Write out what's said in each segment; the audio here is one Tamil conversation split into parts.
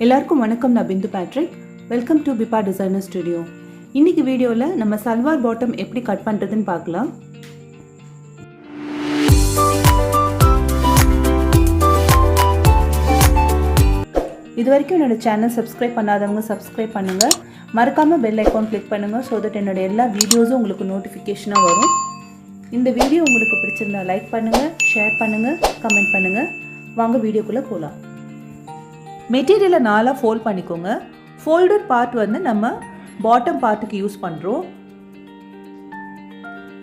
எல்லாருக்கும் வணக்கம். நான் Bindu Patrick. Welcome to Biba designer studio. இன்னைக்கு வீடியோவில் நம்ம சல்வார் பாட்டம் எப்படி கட் பண்ணுறதுன்னு பார்க்கலாம். இது வரைக்கும் என்னோட சேனல் சப்ஸ்கிரைப் பண்ணாதவங்க சப்ஸ்கிரைப் பண்ணுங்கள். மறக்காமல் பெல் ஐக்கான் கிளிக் பண்ணுங்கள். ஸோ தட் என்னோட எல்லா வீடியோஸும் உங்களுக்கு நோட்டிஃபிகேஷனாக வரும். இந்த வீடியோ உங்களுக்கு பிடிச்சிருந்தா லைக் பண்ணுங்கள், ஷேர் பண்ணுங்கள், கமெண்ட் பண்ணுங்கள். வாங்க வீடியோக்குள்ளே போகலாம். மெட்டீரியலை நாளாக ஃபோல்ட் பண்ணிக்கோங்க. ஃபோல்டட் பார்ட் வந்து நம்ம பாட்டம் பார்ட்டுக்கு யூஸ் பண்ணுறோம்.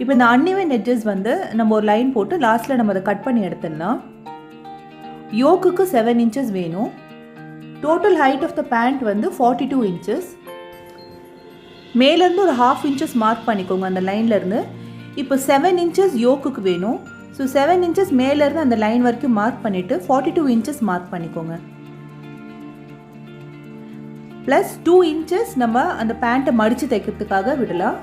இப்போ இந்த அன்இவன் எட்ஜஸ் வந்து நம்ம ஒரு லைன் போட்டு லாஸ்ட்டில் நம்ம அதை கட் பண்ணி எடுத்துடலாம். யோக்குக்கு 7 inches வேணும். Total height of the pant வந்து 42 inches. மேலேருந்து ஒரு 1/2 inches மார்க் பண்ணிக்கோங்க அந்த லைன்லேருந்து. இப்போ 7 inches யோக்குக்கு வேணும். ஸோ 7 inches மேலேருந்து அந்த லைன் வரைக்கும் மார்க் பண்ணிவிட்டு 42 inches மார்க் பண்ணிக்கோங்க. ப்ளஸ் 2 inches நம்ம அந்த பேண்ட்டை மடித்து தைக்கிறதுக்காக விடலாம்.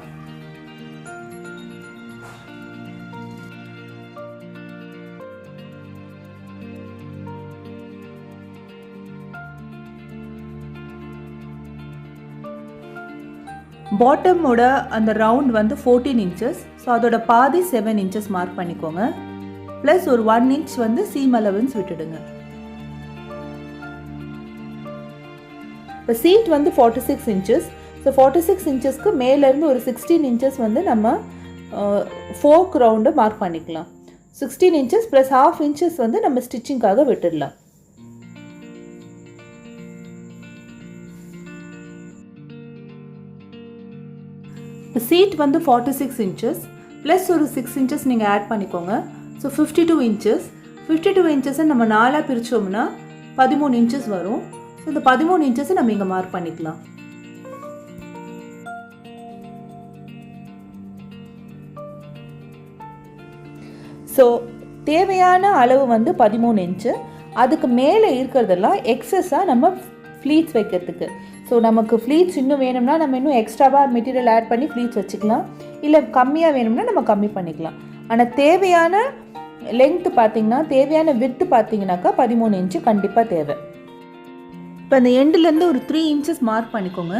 பாட்டமோட அந்த ரவுண்ட் வந்து 14 inches. ஸோ அதோட பாதி 7 inches மார்க் பண்ணிக்கோங்க. ப்ளஸ் ஒரு 1 inch வந்து சீம் அலவன்ஸ் விட்டுடுங்க. இப்போ சீட் வந்து 46 inches. ஸோ 46 inchesக்கு மேலேருந்து ஒரு 16 inches வந்து நம்ம ஃபோக் ரவுண்டை மார்க் பண்ணிக்கலாம். 16 inches ப்ளஸ் 1/2 inches வந்து நம்ம ஸ்டிச்சிங்காக விட்டுடலாம். இப்போ சீட் வந்து 46 inches ப்ளஸ் ஒரு 6 inches நீங்கள் ஆட் பண்ணிக்கோங்க. So 52 inches. 52 inchஸை நம்ம 4ஆக பிரித்தோம்னா 13 inches வரும். ஸோ இந்த 13 inches நம்ம இங்கே மார்க் பண்ணிக்கலாம். ஸோ தேவையான அளவு வந்து 13 inch. அதுக்கு மேலே இருக்கிறதெல்லாம் எக்ஸஸாக நம்ம ஃப்ளீட்ஸ் வைக்கிறதுக்கு. ஸோ நமக்கு ஃப்ளீட்ஸ் இன்னும் வேணும்னா நம்ம இன்னும் எக்ஸ்ட்ராவாக மெட்டீரியல் ஆட் பண்ணி ஃப்ளீட்ஸ் வச்சுக்கலாம். இல்லை கம்மியாக வேணும்னா நம்ம கம்மி பண்ணிக்கலாம். ஆனால் தேவையான லென்த்து பார்த்திங்கன்னா, தேவையான விட்த்து பார்த்திங்கனாக்கா 13 inch கண்டிப்பாக தேவை. இப்போ அந்த எண்டுலேருந்து ஒரு 3 inches மார்க் பண்ணிக்கோங்க.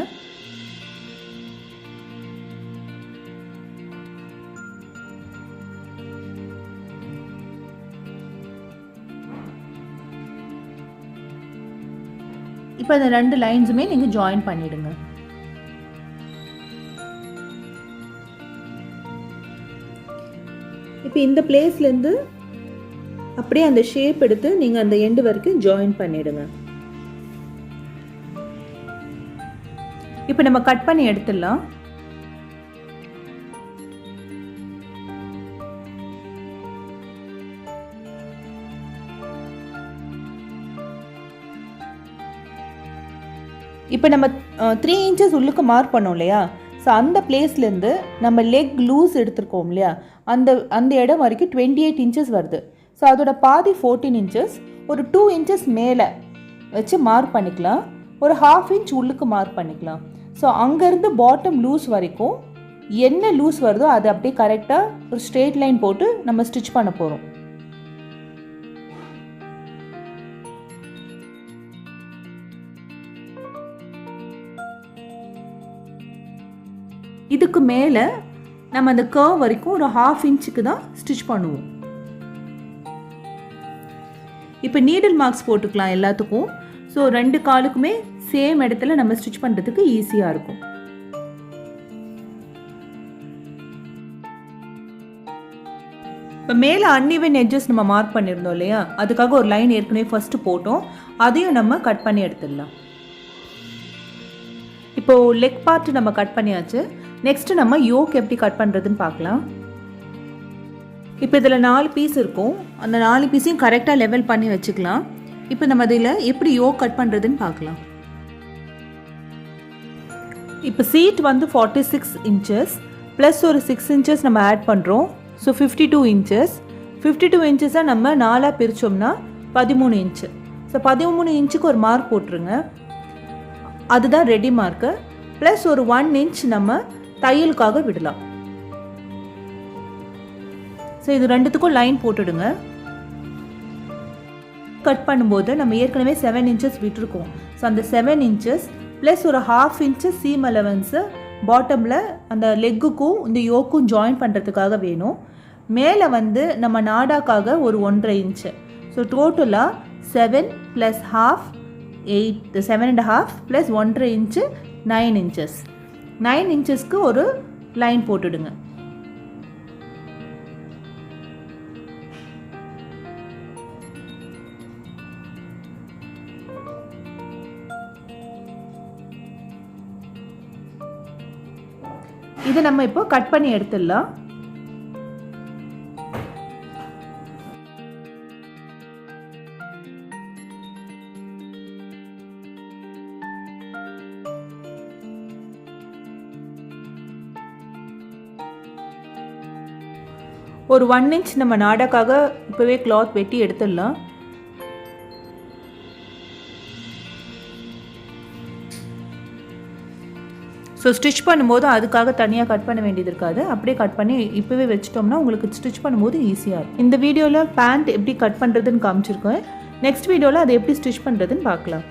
இப்போ அந்த 2 லைன்ஸுமே நீங்கள் ஜாயின் பண்ணிடுங்க. இப்போ இந்த பிளேஸ்லேருந்து அப்படியே அந்த ஷேப் எடுத்து நீங்கள் அந்த எண்டு வரைக்கும் ஜாயின் பண்ணிடுங்க. இப்போ நம்ம கட் பண்ணி எடுத்துடலாம். இப்போ நம்ம 3 inches உள்ளுக்கு மார்க் பண்ணோம் இல்லையா? ஸோ அந்த பிளேஸ்லேருந்து நம்ம லெக் லூஸ் எடுத்துருக்கோம் இல்லையா? அந்த இடம் வரைக்கும் 28 inches வருது. ஸோ அதோட பாதி 14 inches. ஒரு 2 inches மேலே வச்சு மார்க் பண்ணிக்கலாம். ஒரு 1/2 inch உள்ளுக்கு மார்க் பண்ணிக்கலாம். ஸோ அங்கேருந்து பாட்டம் லூஸ் வரைக்கும் என்ன லூஸ் வருதோ அது அப்படியே கரெக்டாக ஒரு ஸ்ட்ரெயிட் லைன் போட்டு நம்ம ஸ்டிச் பண்ண போகிறோம். இதுக்கு மேலே நம்ம அந்த கர்வ் வரைக்கும் ஒரு 1/2 inchக்கு தான் ஸ்டிச் பண்ணுவோம். இப்போ நீடில் மார்க்ஸ் போட்டுக்கலாம் எல்லாத்துக்கும். ஸோ 2 காலுக்குமே சேம் இடத்துல நம்ம ஸ்டிச் பண்ணுறதுக்கு ஈஸியாக இருக்கும். இப்போ மேலே அன்இவன் எட்ஜஸ் நம்ம மார்க் பண்ணியிருந்தோம் இல்லையா? அதுக்காக ஒரு லைன் ஏற்கனவே ஃபஸ்ட்டு போட்டோம். அதையும் நம்ம கட் பண்ணி எடுத்துடலாம். இப்போது லெக் பார்ட் நம்ம கட் பண்ணியாச்சு. நெக்ஸ்ட்டு நம்ம யோக் எப்படி கட் பண்ணுறதுன்னு பார்க்கலாம். இப்போ இதில் 4 பீஸ் இருக்கும். அந்த 4 பீஸையும் கரெக்டாக லெவல் பண்ணி வச்சுக்கலாம். இப்போ நம்ம இதில் எப்படி யோக் கட் பண்ணுறதுன்னு பார்க்கலாம். இப்போ சீட் வந்து 46 inches ப்ளஸ் ஒரு 6 inches நம்ம ஆட் பண்ணுறோம். So 52 inches. 52 inchஸை நம்ம 4ஆக பிரித்தோம்னா 13 inch. ஸோ 13 inchக்கு ஒரு மார்க் போட்டுருங்க. அதுதான் ரெடி மார்க்கு. ப்ளஸ் ஒரு 1 inch நம்ம தையலுக்காக விடலாம். ஸோ இது ரெண்டுத்துக்கும் லைன் போட்டுடுங்க. கட் பண்ணும்போது நம்ம ஏற்கனவே 7 inches விட்டுருக்கோம். ஸோ அந்த 7 inches ப்ளஸ் ஒரு 1/2 inch சீம் அலவன்ஸு பாட்டமில் அந்த லெக்குக்கும் இந்த யோக்கும் ஜாயின் பண்ணுறதுக்காக வேணும். மேலே வந்து நம்ம நாடாக்காக ஒரு 1.5 inch. ஸோ டோட்டலாக 7 + 1/2 8 7.5 + 1.5 inch 9 inches. 9 inchesக்கு ஒரு லைன் போட்டுடுங்க. இதை நம்ம இப்போ கட் பண்ணி எடுத்துடலாம். ஒரு 1 inch நம்ம நாடாக்காக இப்போவே கிளாத் வெட்டி எடுத்துடலாம். ஸோ ஸ்டிச் பண்ணும்போது அதுக்காக தனியாக கட் பண்ண வேண்டியது இருக்காது. அப்படியே கட் பண்ணி இப்போவே வச்சிட்டோம்னா உங்களுக்கு ஸ்டிச் பண்ணும்போது ஈஸியாக இருக்கும். இந்த வீடியோவில் பேண்ட் எப்படி கட் பண்ணுறதுன்னு காமிச்சிருக்கேன். நெக்ஸ்ட் வீடியோவில் அதை எப்படி ஸ்டிச் பண்ணுறதுன்னு பார்க்கலாம்.